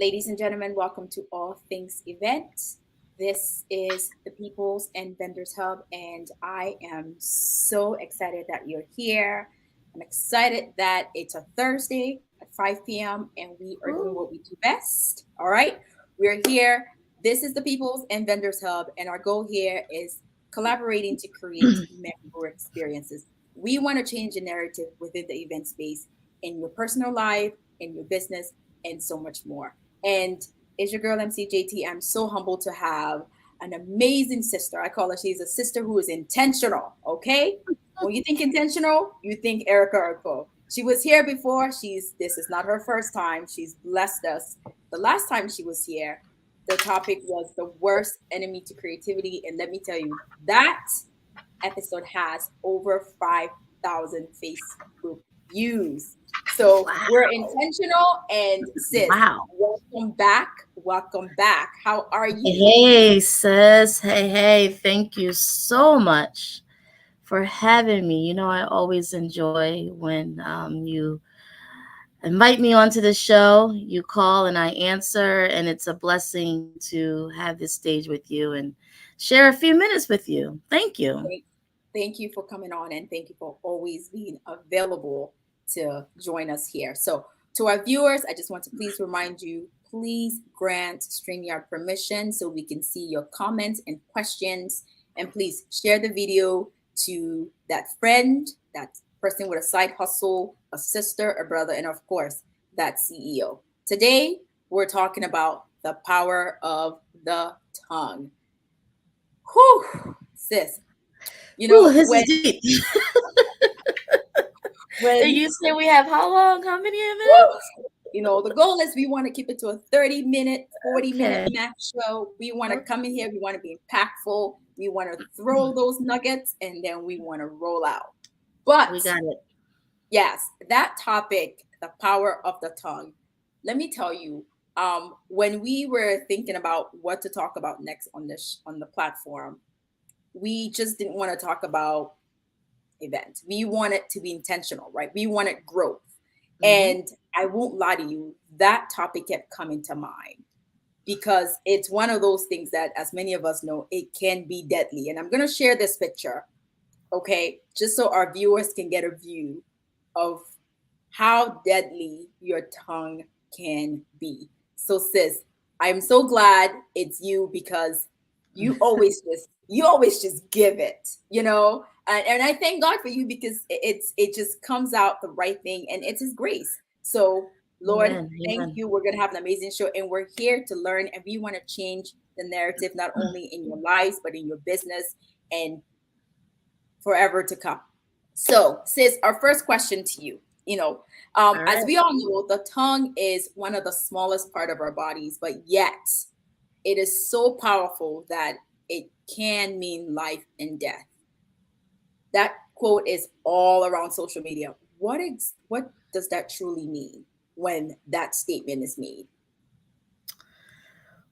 ladies and gentlemen, welcome to All Things Events. This is the Peoples and Vendors Hub, and I am so excited that you're here. I'm excited that it's a Thursday at 5 p.m. and we are doing what we do best. All right, we're here. This is the Peoples and Vendors Hub, and our goal here is collaborating to create memorable experiences. We want to change the narrative within the event space in your personal life, in your business, and so much more. And it's your girl MCJT. I'm so humbled to have an amazing sister. I call her, she's a sister who is intentional. Okay. When you think intentional, you think Erica Urko. She was here before. This is not her first time. She's blessed us. The last time she was here, the topic was the worst enemy to creativity. And let me tell you, that episode has over 5,000 Facebook views. So we're Wow. intentional. And sis, Wow. welcome back. Welcome back. How are you? Hey, sis. Hey. Thank you so much for having me. I always enjoy when you invite me onto the show. You call and I answer, and it's a blessing to have this stage with you and share a few minutes with you. Thank you. Thank, thank you for coming on and thank you for always being available to join us here. So, to our viewers, I just want to please remind you please grant StreamYard permission so we can see your comments and questions. And please share the video to that friend, that person with a side hustle, a sister, a brother, and of course, that CEO. Today, we're talking about the power of the tongue. Whew, sis, you Ooh, know, this is deep. And when you say we have how long? How many woo, minutes? the goal is we want to keep it to a 30-minute, 40-minute Okay. max show. We want to Okay. come in here, we want to be impactful, we want to throw those nuggets, and then we want to roll out. But We got it. yes, that topic, the power of the tongue. Let me tell you, when we were thinking about what to talk about next on this on the platform, we just didn't want to talk about event. We want it to be intentional, right? We wanted growth. Mm-hmm. And I won't lie to you, that topic kept coming to mind because it's one of those things that, as many of us know, it can be deadly. And I'm going to share this picture, okay, just so our viewers can get a view of how deadly your tongue can be. So, sis, I'm so glad it's you because you always just give it, and I thank God for you because it just comes out the right thing and it's His grace. So, Lord, Amen. thank Amen. you. We're gonna have an amazing show, and we're here to learn, and we want to change the narrative not only in your lives but in your business and forever to come. So, sis, our first question to you, All as right. we all know, the tongue is one of the smallest part of our bodies, but yet it is so powerful that it can mean life and death. That quote is all around social media. What does that truly mean when that statement is made?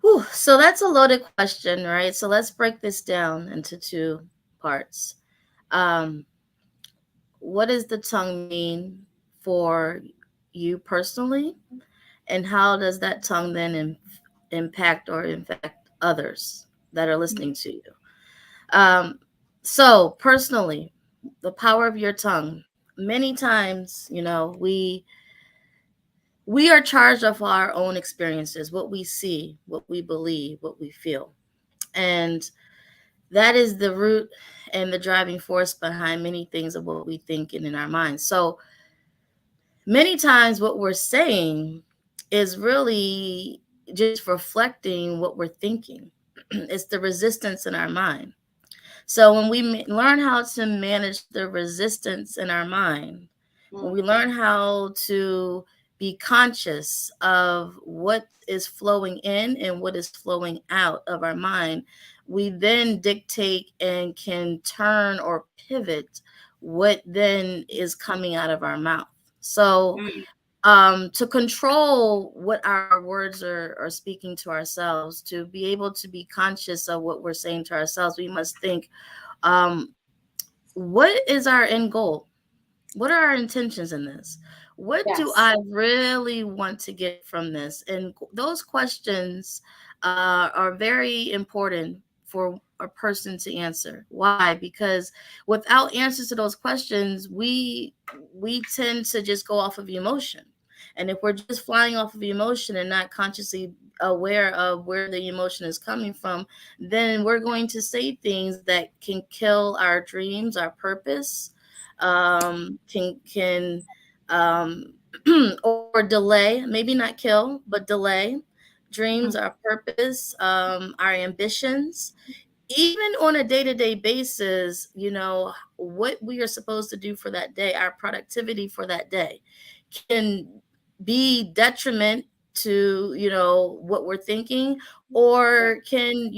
Whew, so that's a loaded question, right? So let's break this down into two parts. Um, what does the tongue mean for you personally, and how does that tongue then impact or infect others that are listening to you? Um, so personally, the power of your tongue. Many times, we are charged of our own experiences, what we see, what we believe, what we feel. And that is the root and the driving force behind many things of what we think and in our minds. So many times what we're saying is really just reflecting what we're thinking. It's the resistance in our mind. So when we learn how to manage the resistance in our mind, when Mm, we learn how to be conscious of what is flowing in and what is flowing out of our mind, we then dictate and can turn or pivot what then is coming out of our mouth. So mm, to control what our words are speaking to ourselves, to be able to be conscious of what we're saying to ourselves, we must think, um, what is our end goal? What are our intentions in this? What do Yes. I really want to get from this? And those questions are very important for a person to answer. Why? Because without answers to those questions, we tend to just go off of emotion. And if we're just flying off of emotion and not consciously aware of where the emotion is coming from, then we're going to say things that can kill our dreams, our purpose, can or delay, maybe not kill, but delay dreams, Mhm. our purpose, our ambitions, even on a day-to-day basis. What we are supposed to do for that day, our productivity for that day, can be detriment to what we're thinking, Yeah, or can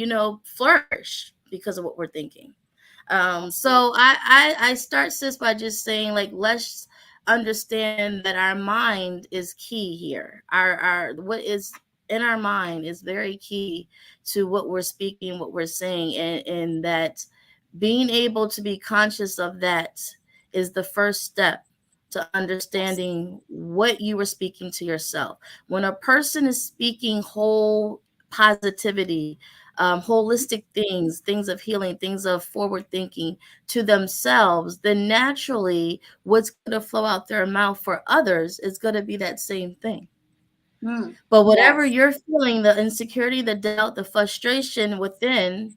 flourish because of what we're thinking. absolutely. So I start, sis, by just saying, like, let's understand that our mind is key here. Our what is in our mind is very key to what we're speaking, what we're saying, and that being able to be conscious of that is the first step to Yes. understanding what you were speaking to yourself. When a person is speaking whole positivity, Mhm. holistic things, things of healing, things of forward thinking to themselves, then naturally what's going to flow out their mouth for others is going to be that same thing. Mm. But whatever Yes. you're feeling, the insecurity, the doubt, the frustration within,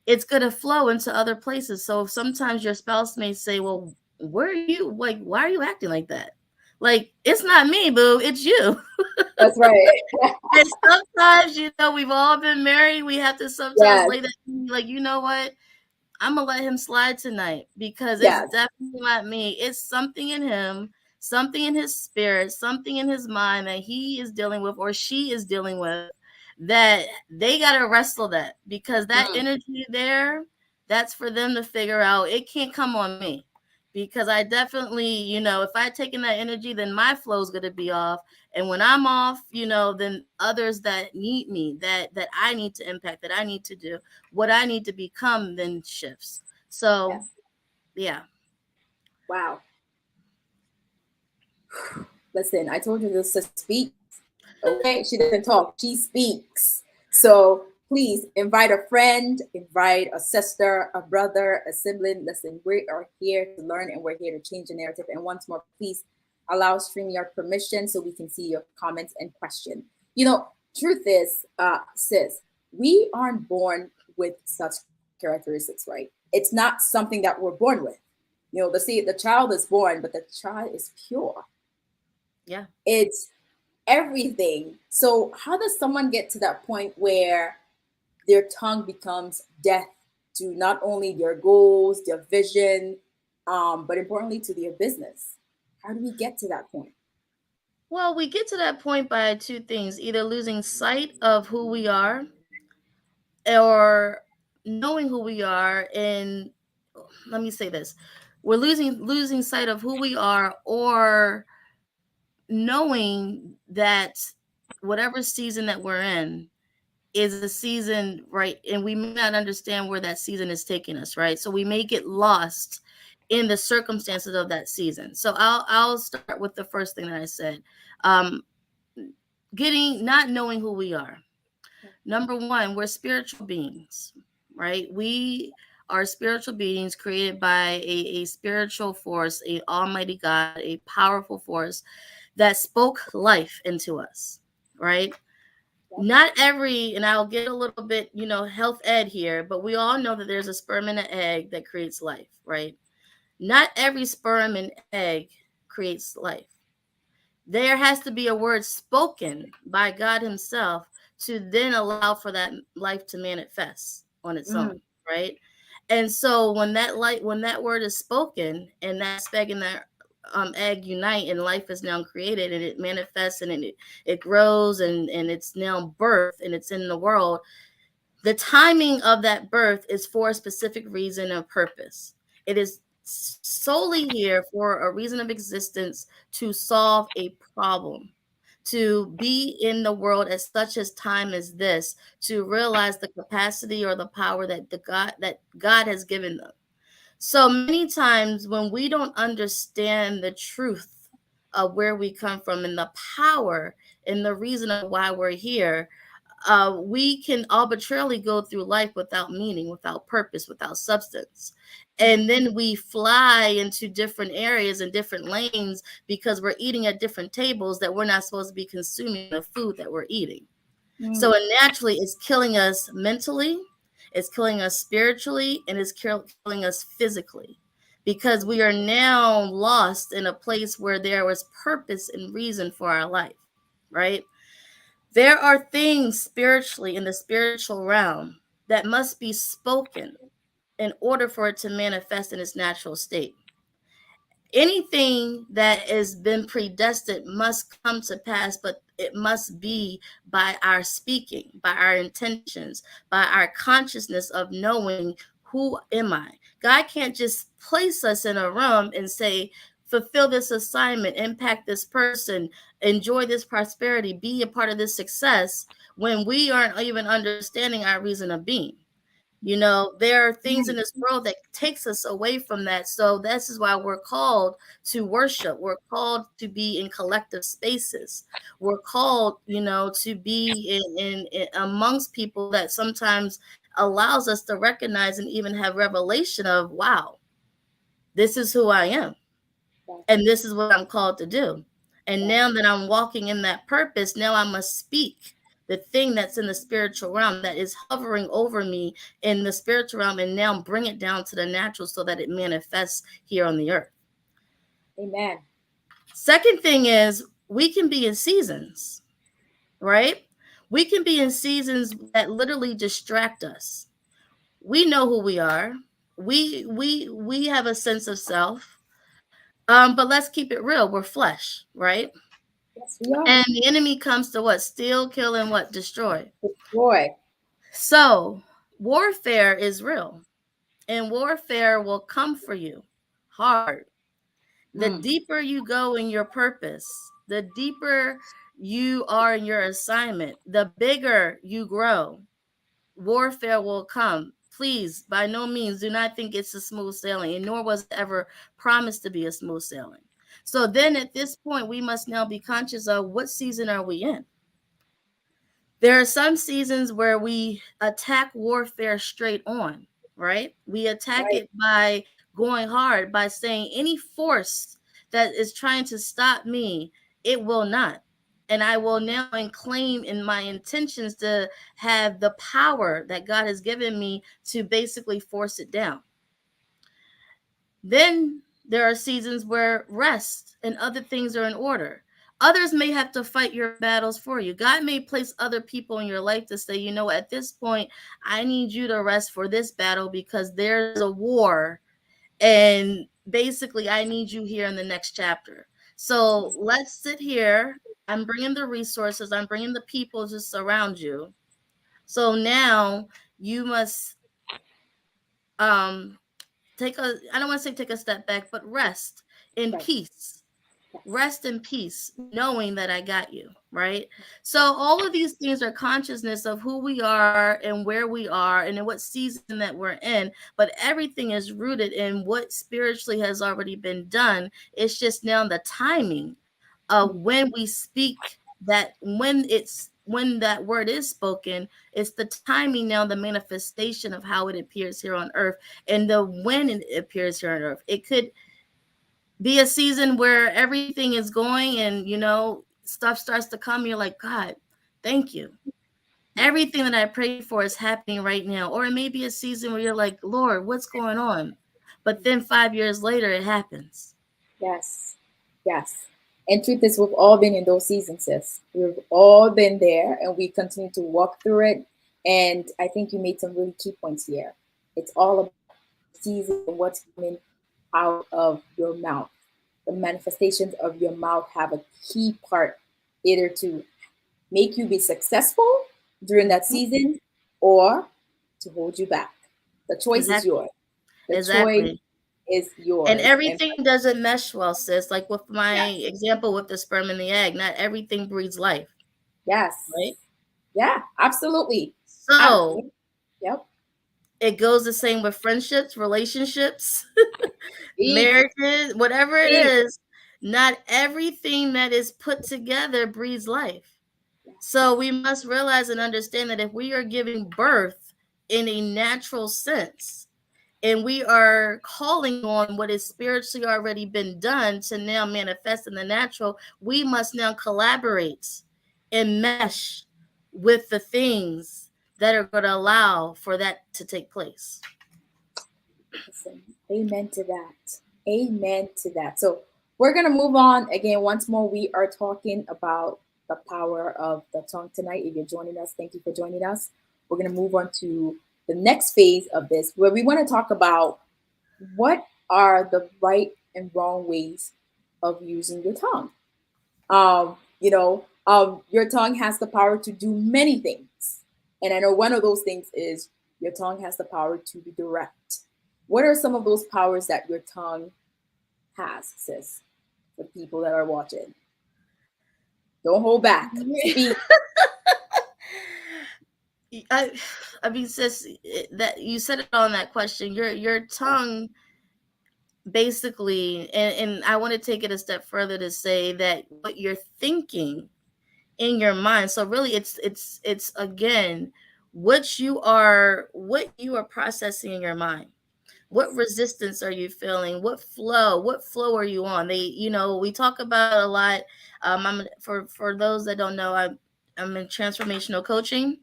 it's going to flow into other places. So sometimes your spouse may say, well, where are you? Like, why are you acting like that? Like, it's not me, boo, it's you. That's right. And sometimes, we've all been married. We have to sometimes Yes. lay that, like, you know what? I'm gonna let him slide tonight because it's Yes. definitely not me. It's something in him, something in his spirit, something in his mind that he is dealing with or she is dealing with, that they gotta wrestle that, because that Mm. energy there, that's for them to figure out. It can't come on me, because I definitely, if I take in that energy, then my flow is gonna be off. And when I'm off, then others that need me, that I need to impact, that I need to do, what I need to become, then shifts. So, Yes. yeah. Wow. Listen, I told you this sister speaks. Okay, she doesn't talk, she speaks. So please invite a friend, invite a sister, a brother, a sibling. Listen, we are here to learn and we're here to change the narrative. And once more, please allow StreamYard permission so we can see your comments and question. Truth is, sis, we aren't born with such characteristics, right? It's not something that we're born with. The child is born, but the child is pure. Yeah. It's everything. So, how does someone get to that point where their tongue becomes death to not only their goals, their vision, but importantly to their business? How do we get to that point? Well, we get to that point by two things: either losing sight of who we are, or knowing who we are. And let me say this: we're losing sight of who we are, or knowing that whatever season that we're in is a season, right? And we may not understand where that season is taking us, right? So we may get lost in the circumstances of that season. So I'll start with the first thing that I said. Um, Getting not knowing who we are. Number one, we're spiritual beings, right? We are spiritual beings created by a spiritual force, a almighty God, a powerful force that spoke life into us, right? Yep. Not every, and I'll get a little bit, health ed here, but we all know that there's a sperm and an egg that creates life, right? Not every sperm and egg creates life. There has to be a word spoken by God Himself to then allow for that life to manifest on its Mm, own, right? And so when that word is spoken, and that speg and that egg unite, and life is now created, and it manifests, and it grows, and it's now birth, and it's in the world. The timing of that birth is for a specific reason and purpose. It is solely here for a reason of existence, to solve a problem, to be in the world at such as time as this, to realize the capacity or the power that God has given them. So many times when we don't understand the truth of where we come from and the power and the reason of why we're here, we can arbitrarily go through life without meaning, without purpose, without substance. And then we fly into different areas and different lanes because we're eating at different tables that we're not supposed to be consuming the food that we're eating. So it naturally is killing us mentally, it's killing us spiritually, and it's killing us physically, because we are now lost in a place where there was purpose and reason for our life, right? There are things spiritually in the spiritual realm that must be spoken in order for it to manifest in its natural state. Anything that has been predestined must come to pass, but it must be by our speaking, by our intentions, by our consciousness of knowing, who am I? God can't just place us in a room and say, fulfill this assignment, impact this person, enjoy this prosperity, be a part of this success, when we aren't even understanding our reason of being. You know, there are things in this world that takes us away from that. So this is why we're called to worship. We're called to be in collective spaces. We're called, you know, to be in amongst people that sometimes allows us to recognize and even have revelation of, wow, this is who I am. And this is what I'm called to do. And now that I'm walking in that purpose, now I must speak the thing that's in the spiritual realm that is hovering over me in the spiritual realm, and now bring it down to the natural so that it manifests here on the earth. Amen. Second thing is, we can be in seasons, right? We can be in seasons that literally distract us. We know who we are. We have a sense of self. But let's keep it real. We're flesh, right? Yes, we are. And the enemy comes to what? Steal, kill, and what? Destroy. Destroy. So warfare is real, and warfare will come for you hard. The deeper you go in your purpose, the deeper you are in your assignment, the bigger you grow. Warfare will come. Please, by no means, do not think it's a smooth sailing, and nor was it ever promised to be a smooth sailing. So then at this point, we must now be conscious of, what season are we in? There are some seasons where we attack warfare straight on, right? We attack it by going hard, by saying, any force that is trying to stop me, it will not. And I will now claim in my intentions to have the power that God has given me to basically force it down. Then there are seasons where rest and other things are in order. Others may have to fight your battles for you. God may place other people in your life to say, you know, at this point, I need you to rest for this battle because there's a war. And basically, I need you here in the next chapter. So let's sit here. I'm bringing the resources. I'm bringing the people to surround you. So now you must take a, I don't want to say take a step back, but rest in peace. Rest in peace, knowing that I got you, right? So all of these things are consciousness of who we are and where we are and in what season that we're in, but everything is rooted in what spiritually has already been done. It's just now the timing of when we speak that, when that word is spoken, it's the timing now, the manifestation of how it appears here on earth, and the when it appears here on earth. It could be a season where everything is going and, you know, stuff starts to come. You're like, God, thank you. Everything that I prayed for is happening right now. Or it may be a season where you're like, Lord, what's going on? But then 5 years later, it happens. Yes. Yes. And truth is, we've all been in those seasons, sis. We've all been there, and we continue to walk through it. And I think you made some really key points here. It's all about season and what's coming out of your mouth. The manifestations of your mouth have a key part, either to make you be successful during that season or to hold you back. The choice is yours. The choice is yours. And everything doesn't mesh well, sis. Like with my example with the sperm and the egg, not everything breeds life. Yes. Right? Yeah, absolutely. So, yep. It goes the same with friendships, relationships, marriages, whatever it is. Not everything that is put together breathes life. Yes. So we must realize and understand that if we are giving birth in a natural sense, and we are calling on what is spiritually already been done to now manifest in the natural, we must now collaborate and mesh with the things that are going to allow for that to take place. Listen, amen to that. Amen to that. So we're going to move on again. Once more, we are talking about the power of the tongue tonight. If you're joining us, thank you for joining us. We're going to move on to the next phase of this, where we want to talk about what are the right and wrong ways of using your tongue. Your tongue has the power to do many things. And I know one of those things is your tongue has the power to be direct. What are some of those powers that your tongue has, sis, for people that are watching? Don't hold back. Speak. I mean, sis, that you said it on that question. Your tongue basically, and I want to take it a step further to say that what you're thinking in your mind. So really, it's again what you are processing in your mind. What resistance are you feeling? What flow are you on? We talk about a lot. For those that don't know, I'm in transformational coaching.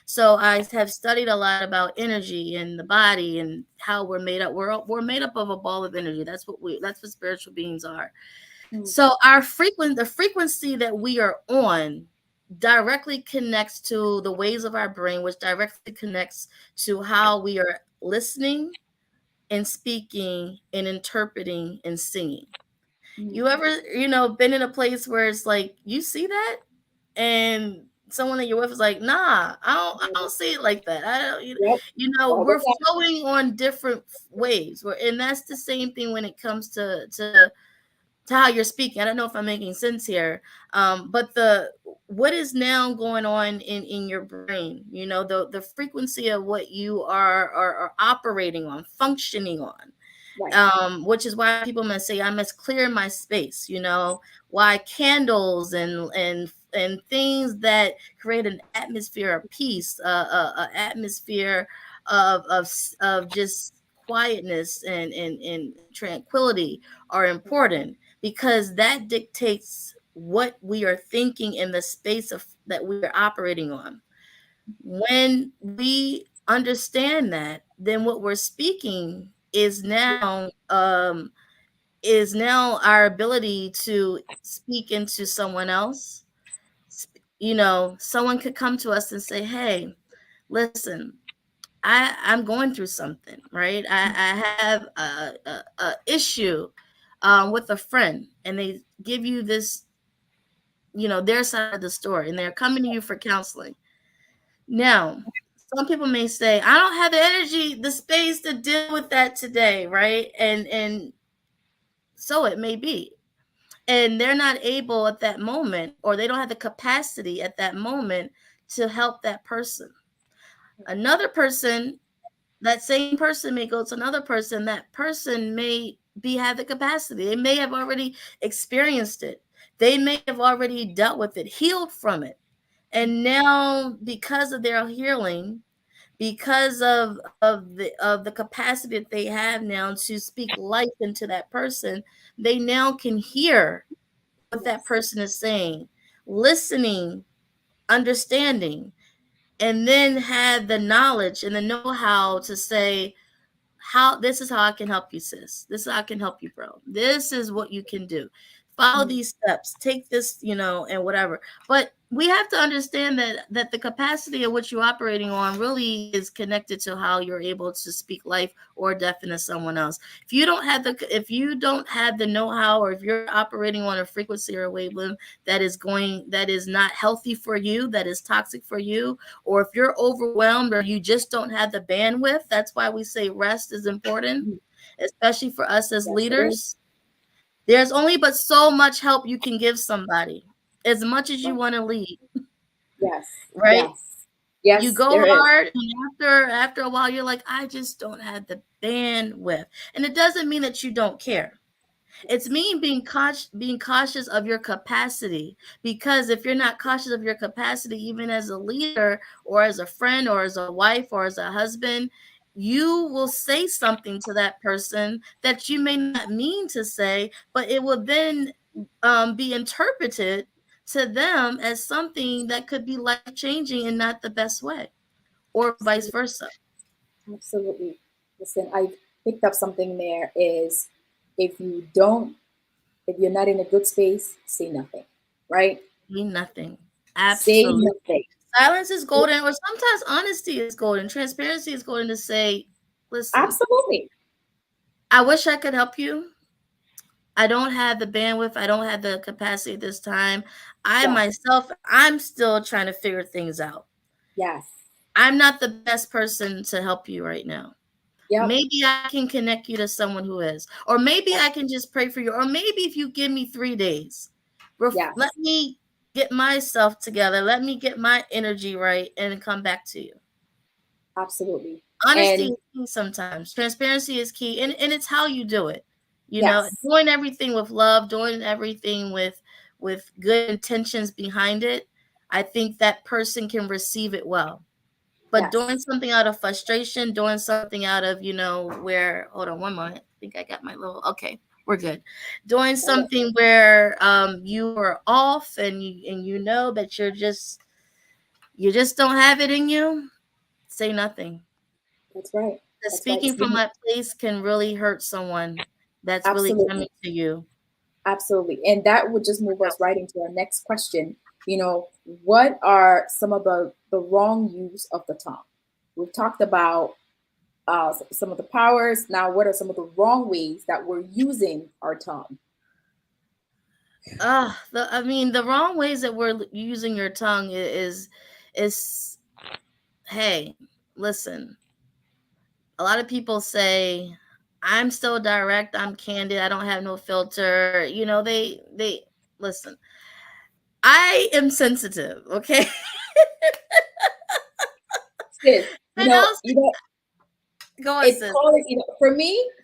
So I have studied a lot about energy and the body and how we're made up. We're made up of a ball of energy. That's what spiritual beings are. So the frequency that we are on directly connects to the waves of our brain, which directly connects to how we are listening and speaking and interpreting and singing. You ever, been in a place where it's like you see that and someone that you're with is like, nah, I don't see it like that. I don't, Yep. we're flowing on different waves. And that's the same thing when it comes to how you're speaking. I don't know if I'm making sense here, but what is now going on in your brain? The frequency of what you are operating on, functioning on. Right. Which is why people must say I must clear my space. Why candles and things that create an atmosphere of peace, an atmosphere of just quietness and tranquility are important, because that dictates what we are thinking in the space of that we are operating on. When we understand that, then what we're speaking is now our ability to speak into someone else. Someone could come to us and say, hey, listen, I'm going through something, right? I have a issue with a friend, and they give you this, their side of the story, and they're coming to you for counseling. Now, some people may say, I don't have the energy, the space to deal with that today, right? And so it may be. And they're not able at that moment, or they don't have the capacity at that moment to help that person. Another person, that same person may go to another person. That person may have the capacity. They may have already experienced it. They may have already dealt with it, healed from it. And now, because of their healing, because of the capacity that they have now to speak life into that person, they now can hear what that person is saying, listening, understanding, and then have the knowledge and the know-how to say, this is how I can help you, sis. This is how I can help you, bro. This is what you can do. Follow these steps. Take this, and whatever. But we have to understand that the capacity of what you're operating on really is connected to how you're able to speak life or death into someone else. If you don't have the know-how, or if you're operating on a frequency or a wavelength that is not healthy for you, that is toxic for you, or if you're overwhelmed or you just don't have the bandwidth, that's why we say rest is important, especially for us as leaders. There's only but so much help you can give somebody, as much as you want to lead. Yes. Right? Yes. You go hard, and after a while, you're like, I just don't have the bandwidth. And it doesn't mean that you don't care. It's Yes. mean being cautious of your capacity, because if you're not cautious of your capacity, even as a leader or as a friend or as a wife or as a husband, you will say something to that person that you may not mean to say, but it will then be interpreted to them as something that could be life changing and not the best way, or vice Absolutely. versa. Absolutely. Listen, I picked up something there is if you don't, if you're not in a good space, say nothing, right? Mean nothing. Say Absolutely. nothing. Silence is golden, or sometimes honesty is golden. Transparency is golden to say, listen, Absolutely. I wish I could help you. I don't have the bandwidth. I don't have the capacity this time. I Yes. myself, I'm still trying to figure things out. Yes. I'm not the best person to help you right now. Yep. Maybe I can connect you to someone who is, or maybe I can just pray for you, or maybe if you give me 3 days, let Yes. me get myself together, let me get my energy right, and come back to you. Absolutely. Honesty And is key sometimes. Transparency is key, and it's how you do it. yes. Doing everything with love, doing everything with good intentions behind it. I think that person can receive it well. But doing Yes. something out of frustration, doing something out of, where, hold on one moment. I think I got my little, okay, we're good. Doing Okay. something where you are off, and you know that you just don't have it in you, say nothing. That's right. Because That's right. speaking from that place can really hurt someone that's really coming Absolutely. to you. Absolutely. And that would just move us right into our next question. What are some of the wrong use of the tongue? We've talked about some of the powers. Now, what are some of the wrong ways that we're using our tongue? I mean, the wrong ways that we're using your tongue is hey, listen. A lot of people say, I'm so direct, I'm candid, I don't have no filter. They listen. I am sensitive, okay? Sis, And I'll go on, it sis. call it,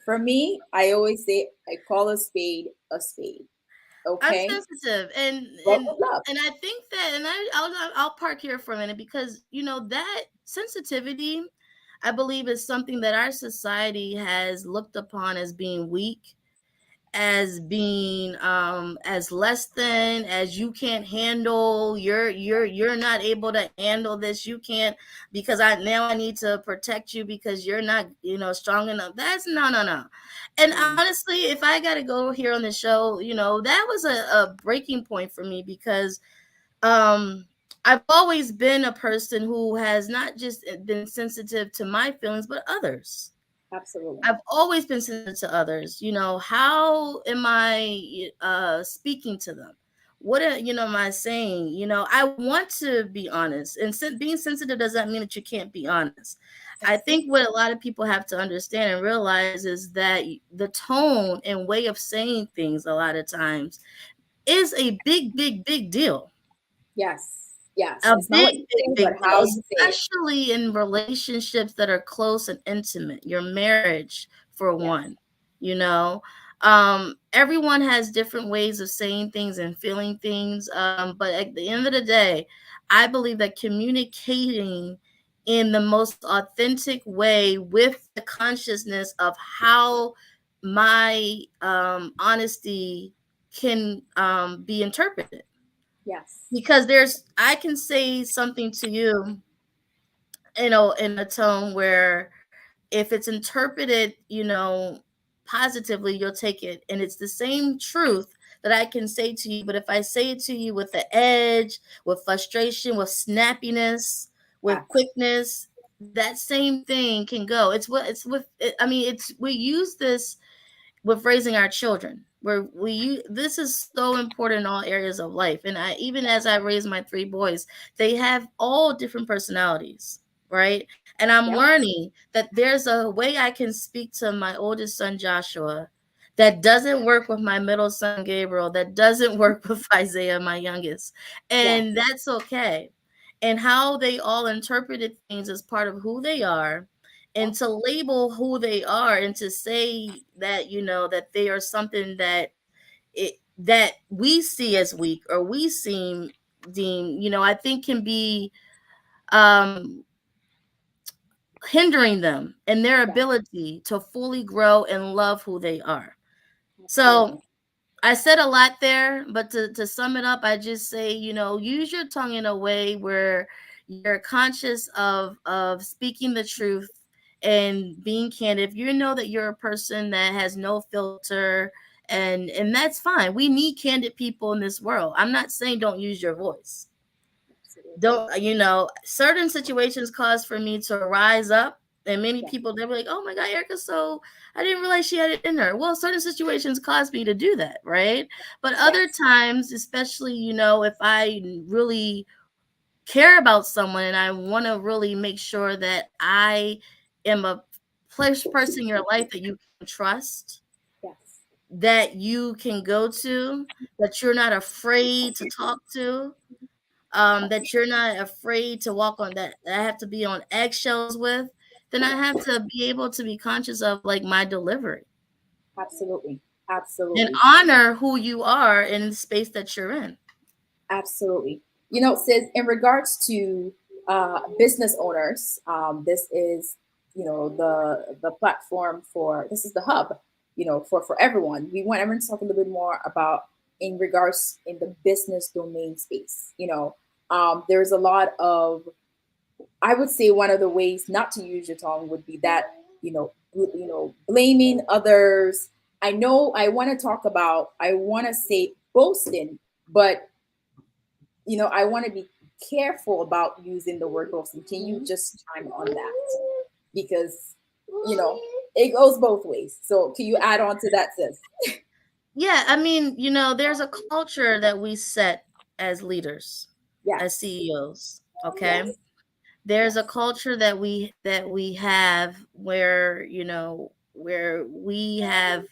for me, I always say I call a spade a spade. I'm Okay, sensitive, and but and with love. and I think that, and I'll park here for a minute, because that sensitivity, I believe, is something that our society has looked upon as being weak, as being as less than, as you can't handle, you're not able to handle this, you can't, because I need to protect you because you're not strong enough. That's no. And Mm, honestly, if I got to go here on the show, that was a breaking point for me, because um I've always been a person who has not just been sensitive to my feelings, but others. absolutely. I've always been sensitive to others. How am I speaking to them? What am I saying? I want to be honest, and being sensitive doesn't mean that you can't be honest. I Yes. think what a lot of people have to understand and realize is that the tone and way of saying things a lot of times is a big, big, big deal. Yes. Yes. A It's not what big, you big, say, but big deal, how you say it. especially in relationships that are close and intimate, your marriage, for Yes. one. You know, everyone has different ways of saying things and feeling things. But at the end of the day, I believe that communicating in the most authentic way with the consciousness of how my honesty can be interpreted, Yes. because I can say something to you, in a tone where, if it's interpreted, positively, you'll take it, and it's the same truth that I can say to you. But if I say it to you with the edge, with frustration, with snappiness, with Yes. quickness, that same thing can go. I mean, we use this with raising our children, where this is so important in all areas of life. And I, even as I raise my 3 boys, they have all different personalities, right? And I'm Yep. learning that there's a way I can speak to my oldest son Joshua that doesn't work with my middle son Gabriel, that doesn't work with Isaiah, my youngest, Yes. and that's okay. And how they all interpreted things as part of who they are, Yeah. and to label who they are and to say that, that they are something that we see as weak or we seem deem, I think can be um hindering them in their Yeah. ability to fully grow and love who they are. So Absolutely. I said a lot there, but to sum it up, I just say, use your tongue in a way where you're conscious of speaking the truth and being candid. If you know that you're a person that has no filter, and that's fine. We need candid people in this world. I'm not saying don't use your voice. Absolutely. Don't, certain situations cause for me to rise up, and many Yeah. people, they're like, oh my god, Erica, so I didn't realize she had it in her. Well, certain situations cause me to do that, right? But other Yes. times, especially, if I really care about someone and I want to really make sure that I am a person in your life that you can trust, Yes. that you can go to, that you're not afraid to talk to, that you're not afraid to walk on, that I have to be on eggshells with, then I have to be able to be conscious of like my delivery Absolutely. and Absolutely. honor who you are in the space that you're in. Absolutely. Sis, in regards to business owners, this is, the platform for, this is the hub, for everyone. We want everyone to talk a little bit more about in regards in the business domain space. There's a lot of, I would say one of the ways not to use your tongue would be that, blaming others. I know I want to talk about, I want to say boasting, but I want to be careful about using the word boasting. Can you just chime on that? Because, it goes both ways. So can you add on to that, sis? Yeah, I mean, there's a culture that we set as leaders, as Yes. CEOs, okay? Yes. There's a Yes. culture that we have where, where we have,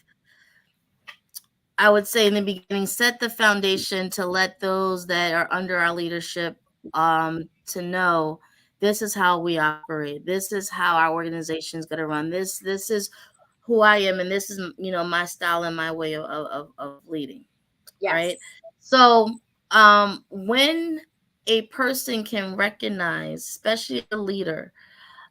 I would say in the beginning, set the foundation to let those that are under our leadership to know this is how we operate. This is how our organization is going to run. This is who I am, and this is my style and my way of leading. Right. Yes. So when a person can recognize, especially a leader,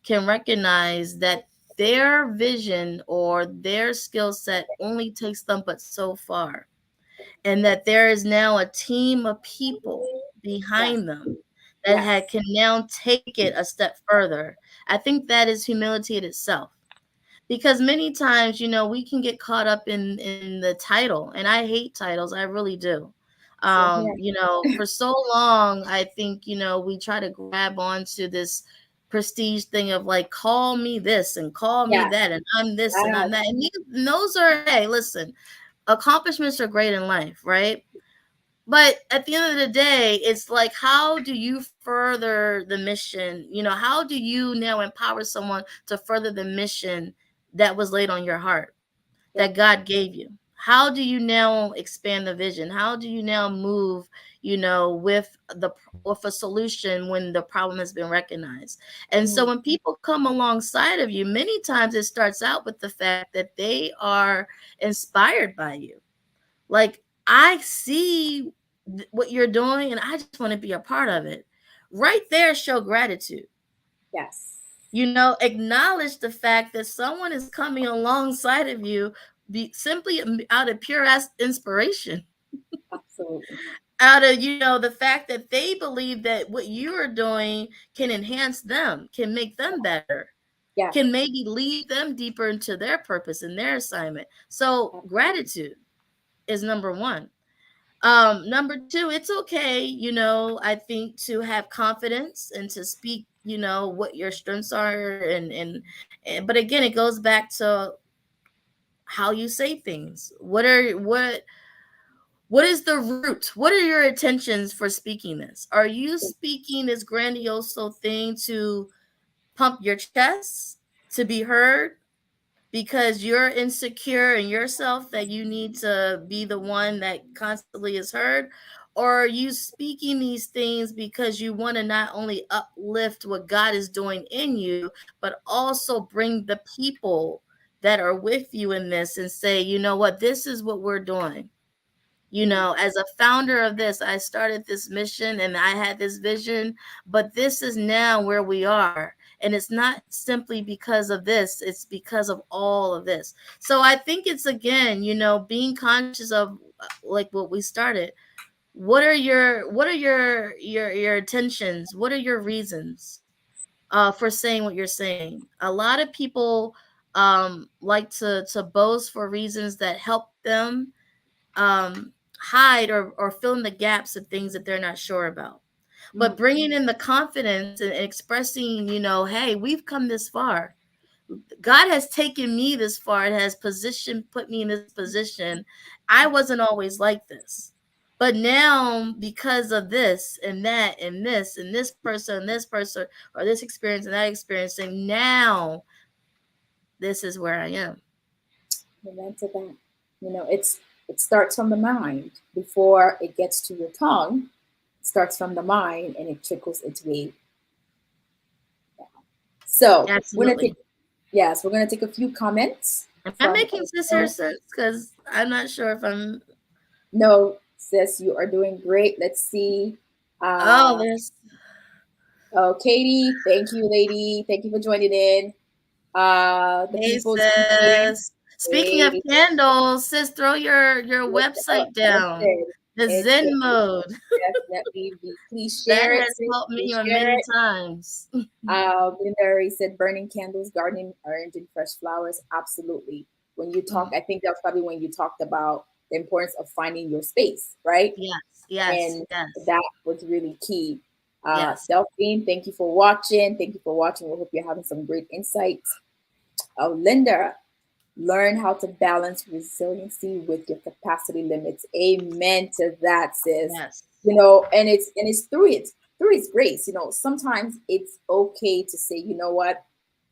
can recognize that their vision or their skill set only takes them but so far, and that there is now a team of people Yes. behind them that Yes. can now take it a step further. I think that is humility in itself, because many times we can get caught up in the title, and I hate titles, I really do. Same here. For so long I think we try to grab onto this prestige thing of like, call me this and call me Yes. that, and I'm this and I'm Yes. that, and those are, hey, listen, accomplishments are great in life, right? But at the end of the day, it's like, how do you further the mission? How do you now empower someone to further the mission that was laid on your heart, Yeah. that God gave you? How do you now expand the vision? How do you now move, with a solution when the problem has been recognized? And so Mm. when people come alongside of you, many times it starts out with the fact that they are inspired by you. Like, I see what you're doing and I just want to be a part of it. Right there, show gratitude. Yes. Acknowledge the fact that someone is coming alongside of you, simply out of pure inspiration, Absolutely. out of the fact that they believe that what you are doing can enhance them, can make them better, Yeah. can maybe lead them deeper into their purpose and their assignment. So Absolutely. gratitude is number one. Number two, it's okay, I think, to have confidence and to speak, what your strengths are, and but again, it goes back to how you say things. What is the root? What are your intentions for speaking this? Are you speaking this grandiose thing to pump your chest, to be heard, because you're insecure in yourself that you need to be the one that constantly is heard? Or are you speaking these things because you want to not only uplift what God is doing in you, but also bring the people that are with you in this and say, you know what, this is what we're doing. You Mm, know, as a founder of this, I started this mission and I had this vision, but this is now where we are. And it's not simply because of this, it's because of all of this. So I think it's, again, you know, being conscious of like what we started. What are your intentions? What are your reasons for saying what you're saying? A lot of people like to boast for reasons that help them hide or fill in the gaps of things that they're not sure about. But mm, bringing in the confidence and expressing, you know, hey, we've come this far. God has taken me this far. It has put me in this position. I wasn't always like this. But now, because of this and that and this person, or this experience and that experience, and now this is where I am. amen to that. You know, it starts from the mind before it gets to your tongue. It starts from the mind and it trickles its way. So we're gonna Absolutely. take yes, we're gonna take a few comments Am I from making sincere sense? Because I'm not sure if I'm. no, sis, you are doing great. Let's see. Oh, Uh, there's. oh, Katie, thank you, lady. Thank you for joining in. The Hey, people's here. sis. Speaking of Hey, candles, sis, throw your website down. listen, The it's Zen mode. definitely please That share it, has sis. helped me Please on share many it. times. Linda said burning candles, gardening, arranging fresh flowers. Absolutely. When you talk, I think that's probably when you talked about the importance of finding your space, right? Yes, yes, And yes, that was really key. yes. Delphine, thank you for watching. Thank you for watching. We hope you're having some great insights. Linda, learn how to balance resiliency with your capacity limits. Amen to that, sis. Yes. You know, and it's through its grace. You know, sometimes it's okay to say, you know what,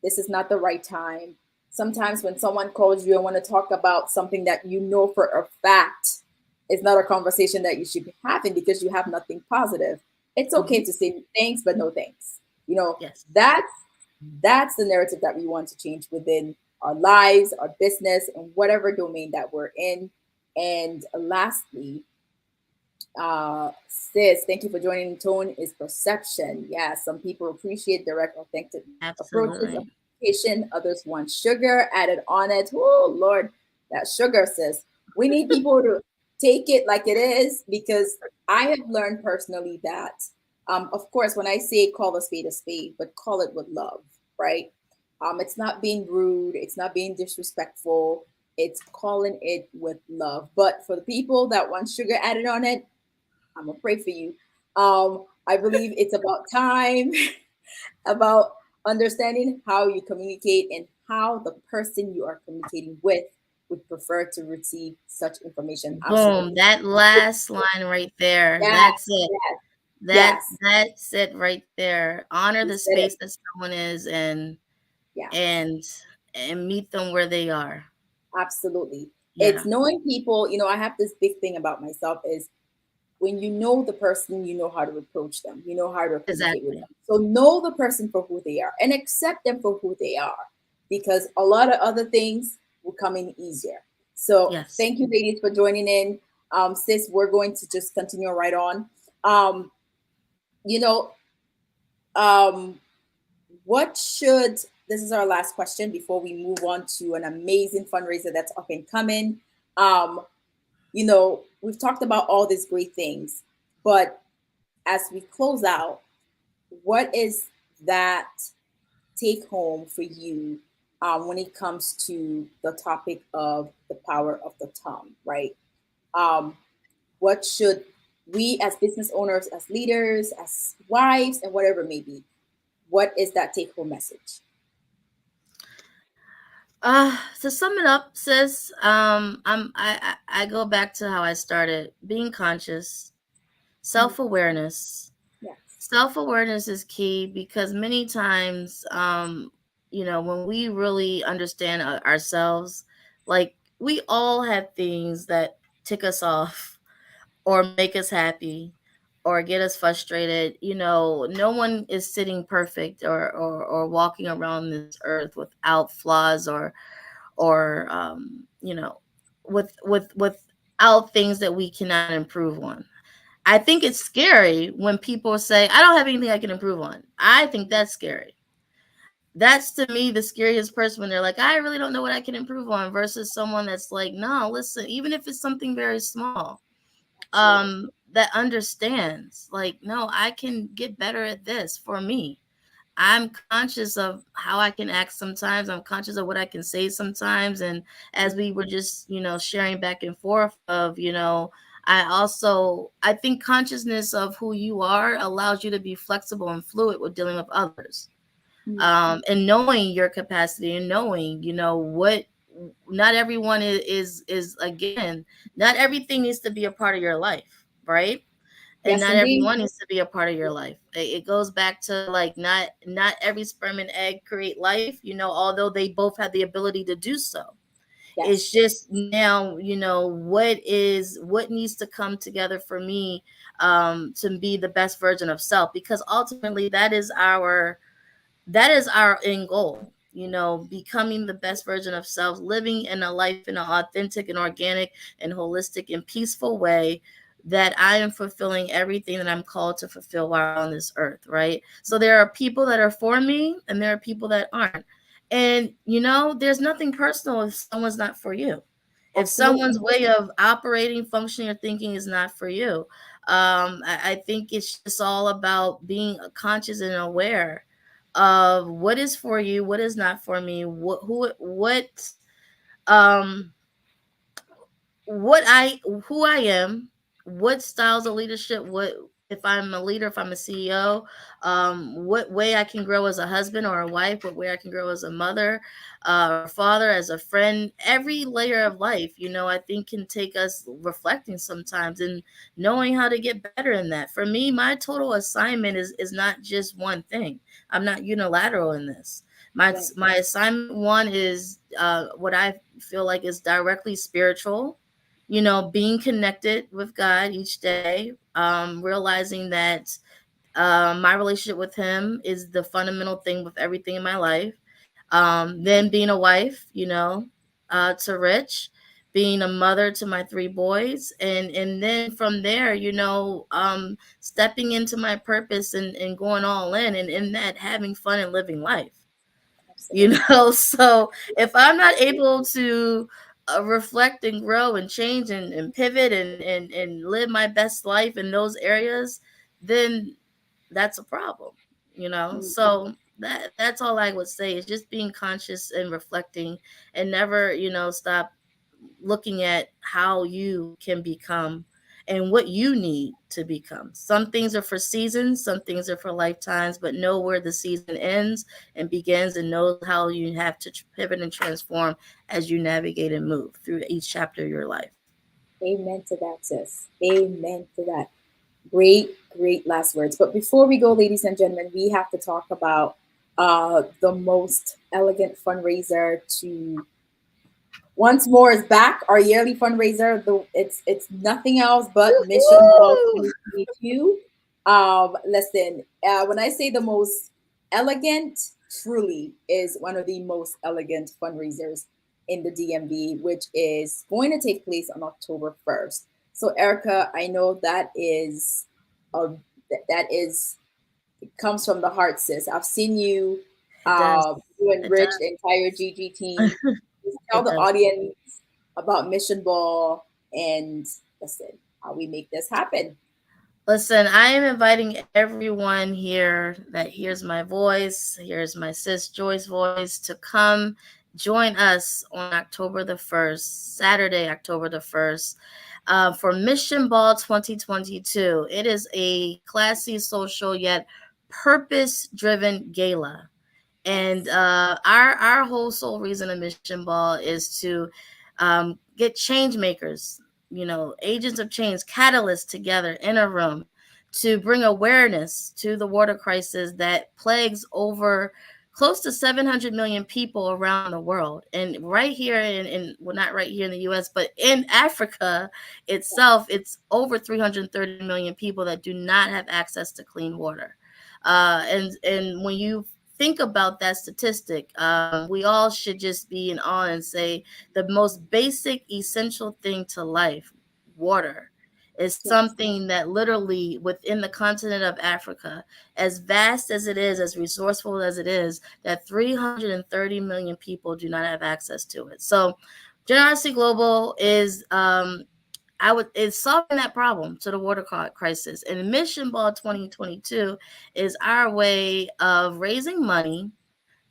this is not the right time. Sometimes when someone calls you and want to talk about something that you know for a fact is not a conversation that you should be having because you have nothing positive, it's okay Hmm. to say thanks, but no thanks. You know, Yes. that's that's the narrative that we want to change within our lives, our business, and whatever domain that we're in. And lastly, sis, thank you for joining. Tone is perception. Yeah, some people appreciate direct, authentic approaches of Absolutely. communication. Others want sugar added on it. Oh Lord, that sugar, sis. We need people to take it like it is because I have learned personally that, of course, when I say call a spade, but call it with love, right? It's not being rude. It's not being disrespectful. It's calling it with love. But for the people that want sugar added on it, I'm gonna pray for you. I believe it's about time, about understanding how you communicate and how the person you are communicating with would prefer to receive such information. Boom. Absolutely. That last line right there. Yes, That's it. yes, That yes. that's it right there. Honor You the said it. space that someone is in, Yeah. and and meet them where they are. Absolutely. It's Yeah, knowing people, you know, I have this big thing about myself is when you know the person, you know how to approach them, you know how to communicate with exactly. them. So know the person for who they are and accept them for who they are because a lot of other things will come in easier. So Yes. thank you, ladies, for joining in. Sis, we're going to just continue right on. Um, you know, um, what should this is our last question before we move on to an amazing fundraiser that's up and coming. Um, you know, we've talked about all these great things, but as we close out, what is that take home for you when it comes to the topic of the power of the tongue, right? Um, what should we as business owners, as leaders, as wives, and whatever it may be, what is that take home message? To sum it up, sis, I go back to how I started. Being conscious, Mm, self-awareness. yes. Self-awareness is key because many times, you know, when we really understand ourselves, like we all have things that tick us off. or make us happy or get us frustrated. No one is sitting perfect or walking around this earth without flaws or without things that we cannot improve on. I think it's scary when people say, I don't have anything I can improve on. I think that's scary. That's to me the scariest person, when they're like, I really don't know what I can improve on, versus someone that's like, no, listen, even if it's something very small, Absolutely. that understands, like, no, I can get better at this for me. I'm conscious of how I can act sometimes. I'm conscious of what I can say sometimes. And as we were just, sharing back and forth of, I think consciousness of who you are allows you to be flexible and fluid with dealing with others. Mm. And knowing your capacity and knowing, what not everyone is again, not everything needs to be a part of your life, right? And Yes, not indeed. everyone needs to be a part of your life. It goes back to, like, not every sperm and egg create life, although they both have the ability to do so. It's Yes. just now, what needs to come together for me, to be the best version of self, because ultimately that is our end goal, becoming the best version of self, living in a life in an authentic and organic and holistic and peaceful way, that I am fulfilling everything that I'm called to fulfill while on this earth, right? So there are people that are for me and there are people that aren't. And, there's nothing personal if someone's not for you. If Absolutely. someone's way of operating, functioning, or thinking is not for you, I think it's just all about being conscious and aware of what is for you, what is not for me, um what I who I am, what styles of leadership, what if I'm a leader, if I'm a CEO, what way I can grow as a husband or a wife, what way I can grow as a mother, or father, as a friend. Every layer of life, I think can take us reflecting sometimes and knowing how to get better in that. For me, my total assignment is not just one thing. I'm not unilateral in this. My Right. my assignment one is what I feel like is directly spiritual, being connected with God each day, realizing that my relationship with Him is the fundamental thing with everything in my life. Then being a wife, to Rich, being a mother to my three boys, and then from there, stepping into my purpose and going all in and that having fun and living life. Absolutely. So if I'm not able to reflect and grow and change and pivot and live my best life in those areas, then that's a problem. Mm. So that's all I would say, is just being conscious and reflecting, and never stop looking at how you can become and what you need to become. Some things are for seasons, some things are for lifetimes, but know where the season ends and begins, and know how you have to pivot and transform as you navigate and move through each chapter of your life. Amen to that, sis. Amen to that. Great, great last words. But before we go, ladies and gentlemen, we have to talk about the most elegant fundraiser to once more is back. Our yearly fundraiser. It's nothing else but Mission Ball Woohoo! 2022. Listen, when I say the most elegant, truly is one of the most elegant fundraisers in the DMV, which is going to take place on October 1st. So, Erica, I know a, that is it comes from the heart, sis. I've seen you, It does. you and It Rich, does. the entire GG team. Just tell It the does. audience about Mission Ball and listen, how we make this happen. Listen, I am inviting everyone here that hears my voice, hears my sis Joy's voice, to come join us on October the 1st, Saturday, October the 1st, for Mission Ball 2022. It is a classy, social, yet purpose driven gala. And Yes. our whole sole reason of Mission Ball is to get change makers, agents of change, catalysts together in a room to bring awareness to the water crisis that plagues over close to 700 million people around the world. And right here well, not right here in the US, but in Africa itself, it's over 330 million people that do not have access to clean water. And when you think about that statistic, we all should just be in awe and say the most basic, essential thing to life, water, is something that literally within the continent of Africa, as vast as it is, as resourceful as it is, that 330 million people do not have access to it. So Generosity Global is is solving that problem to the water crisis. And Mission Ball 2022 is our way of raising money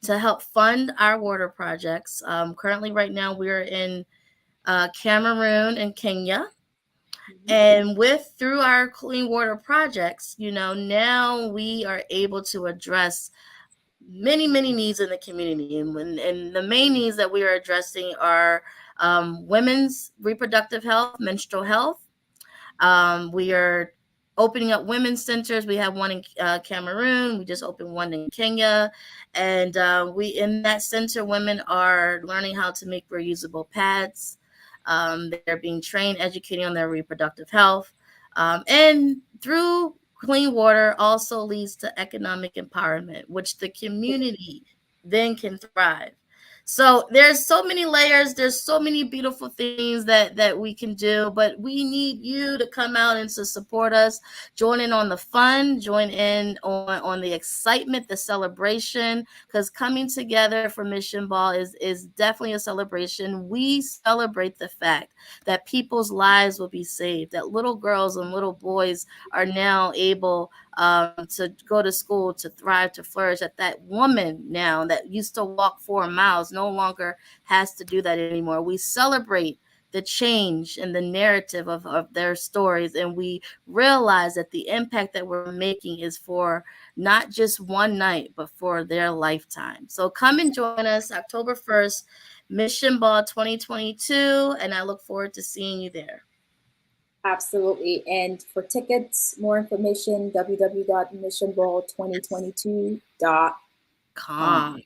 to help fund our water projects. Currently, right now, we're in Cameroon and Kenya. And through our clean water projects, now we are able to address many needs in the community. And the main needs that we are addressing are women's reproductive health, menstrual health. We are opening up women's centers. We have one in Cameroon. We just opened one in Kenya. And in that center, women are learning how to make reusable pads. They're being trained, educating on their reproductive health. And through clean water also leads to economic empowerment, which the community then can thrive. So there's so many layers. There's so many beautiful things that we can do, but we need you to come out and to support us. Join in on the fun. Join in on the excitement, the celebration, because coming together for Mission Ball is definitely a celebration. We celebrate the fact that people's lives will be saved, that little girls and little boys are now able to go to school, to thrive, to flourish, that woman now that used to walk 4 miles no longer has to do that anymore. We celebrate the change and the narrative of their stories, and we realize that the impact that we're making is for not just one night, but for their lifetime. So come and join us October 1st, Mission Ball 2022, and I look forward to seeing you there. Absolutely. And for tickets, more information, www.missionball2022.com.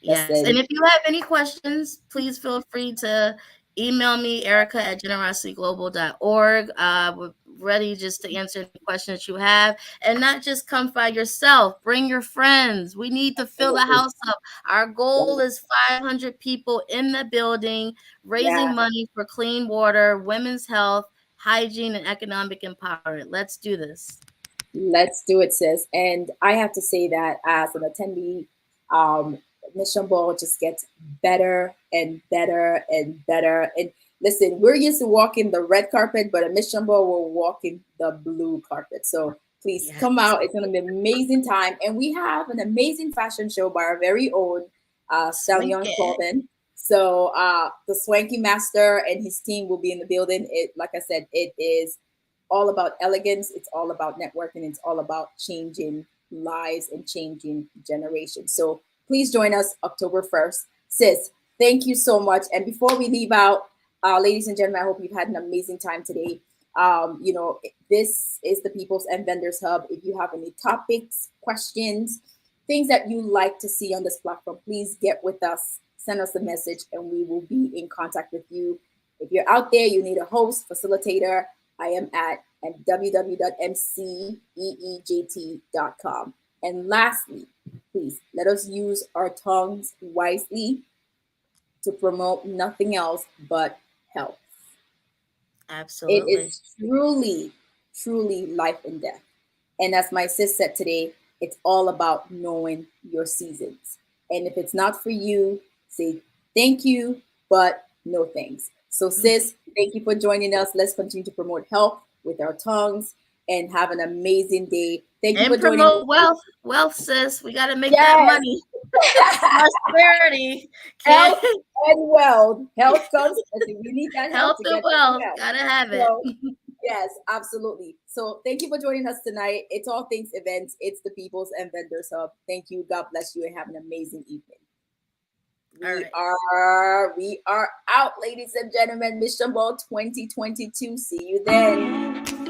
Yes. And if you have any questions, please feel free to email me, Erica@generosityglobal.org. We're ready just to answer any questions you have, and not just come by yourself. Bring your friends. We need to fill the house up. Our goal is 500 people in the building, raising money for clean water, women's health, hygiene, and economic empowerment. Let's do this. Let's do it, sis. And I have to say that as an attendee, Mission Ball just gets better and better and better. And listen, we're used to walking the red carpet, but at Mission Ball, we're walking the blue carpet. So please come out. It's going to be an amazing time. And we have an amazing fashion show by our very own Stallion Clothing. So the Swanky Master and his team will be in the building. Like I said, it is all about elegance. It's all about networking. It's all about changing lives and changing generations. So please join us October 1st. Sis, thank you so much. And before we leave out, ladies and gentlemen, I hope you've had an amazing time today. This is the Peoples and Vendors Hub. If you have any topics, questions, things that you like to see on this platform, please get with us. Send us a message and we will be in contact with you. If you're out there, you need a host, facilitator, I am at www.mceejt.com. And lastly, please let us use our tongues wisely to promote nothing else but health. Absolutely. It is truly, truly life and death. And as my sis said today, it's all about knowing your seasons. And if it's not for you, say thank you, but no thanks. So sis, thank you for joining us. Let's continue to promote health with our tongues and have an amazing day. Thank you for joining us. And promote wealth, sis. We got to make that money. Prosperity. Health and wealth. Health comes. We need that health and wealth. Gotta have it. So, yes, absolutely. So thank you for joining us tonight. It's All Things Events. It's the Peoples and Vendors Hub. Thank you. God bless you and have an amazing evening. We are out, ladies and gentlemen. Mission Ball 2022. See you then.